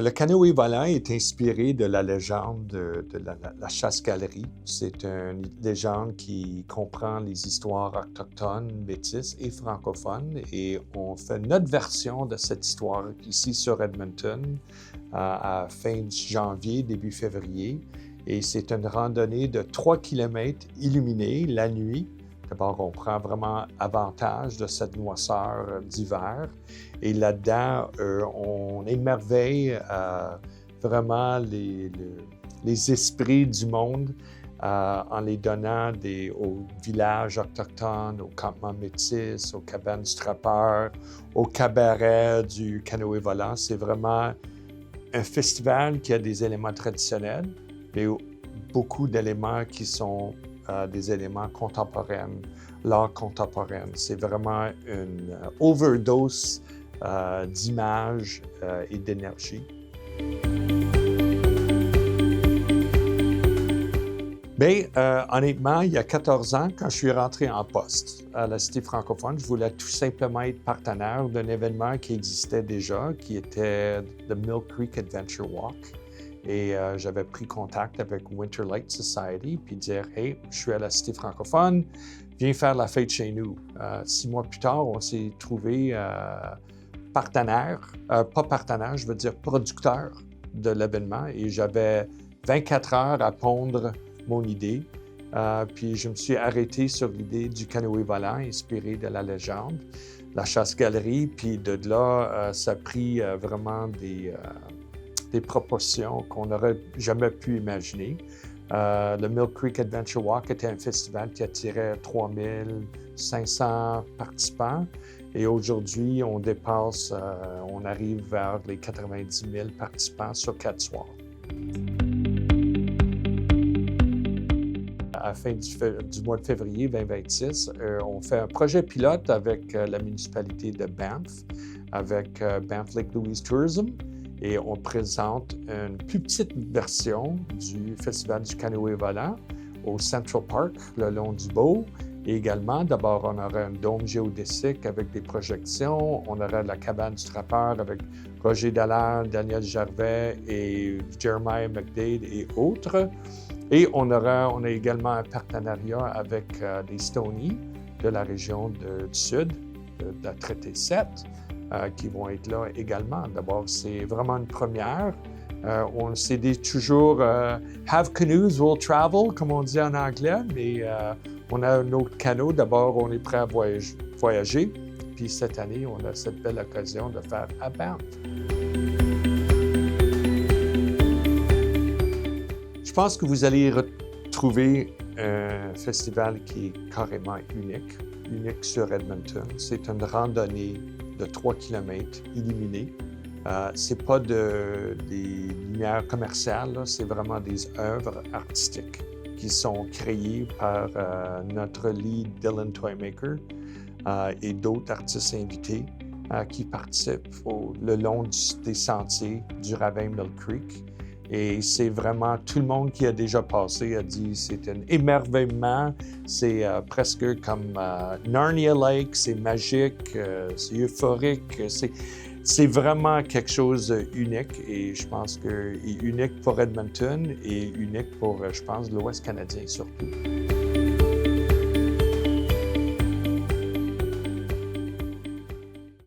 Le canoë volant est inspiré de la légende de la chasse-galerie. C'est une légende qui comprend les histoires autochtones, métisses et francophones. Et on fait notre version de cette histoire ici sur Edmonton à fin janvier, début février. Et c'est une randonnée de 3 km illuminée la nuit. D'abord, on prend vraiment avantage de cette noirceur d'hiver. Et là-dedans, on émerveille vraiment les esprits du monde en les donnant aux villages autochtones, aux campements métis, aux cabanes du trappeur, au cabaret du canoë volant. C'est vraiment un festival qui a des éléments traditionnels, mais beaucoup d'éléments qui sont des éléments contemporains, l'art contemporain. C'est vraiment une overdose d'images et d'énergie. Bien, honnêtement, il y a 14 ans, quand je suis rentré en poste à la Cité francophone, je voulais tout simplement être partenaire d'un événement qui existait déjà, qui était le Mill Creek Adventure Walk. Et j'avais pris contact avec Winter Light Society, puis dire « Hey, je suis à la Cité francophone, viens faire la fête chez nous. » 6 mois plus tard, on s'est trouvé partenaire, pas partenaire, je veux dire producteur de l'événement. Et j'avais 24 heures à pondre mon idée. Puis je me suis arrêté sur l'idée du canoë volant, inspiré de la légende, la chasse-galerie. Puis de là, ça a pris vraiment des proportions qu'on n'aurait jamais pu imaginer. Le Mill Creek Adventure Walk était un festival qui attirait 3500 participants. Et aujourd'hui, on dépasse, on arrive vers les 90 000 participants sur 4 soirs. À la fin du mois de février 2026, on fait un projet pilote avec la municipalité de Banff, avec Banff Lake Louise Tourism. Et on présente une plus petite version du Festival du canoë volant au Central Park, le long du Beau. Et également, d'abord, on aura un dôme géodésique avec des projections. On aura la cabane du trappeur avec Roger Dallaire, Daniel Gervais et Jeremiah McDade et autres. Et on a également un partenariat avec les Stonies de la région du sud, de la Traité 7. Qui vont être là également. D'abord, c'est vraiment une première. On s'est dit toujours « have canoes, we'll travel », comme on dit en anglais, mais on a un autre canot. D'abord, on est prêt à voyager. Puis cette année, on a cette belle occasion de faire à Banff. Je pense que vous allez retrouver un festival qui est carrément unique sur Edmonton. C'est une randonnée de 3 km illuminée. C'est pas des lumières commerciales, là, c'est vraiment des œuvres artistiques qui sont créées par notre lead Dylan Toymaker et d'autres artistes invités qui participent le long des sentiers du ravin Mill Creek. Et c'est vraiment tout le monde qui a déjà passé a dit c'est un émerveillement, c'est presque comme Narnia Lake, c'est magique, c'est euphorique, c'est vraiment quelque chose d'unique et je pense que unique pour Edmonton et unique pour, je pense, l'Ouest canadien surtout.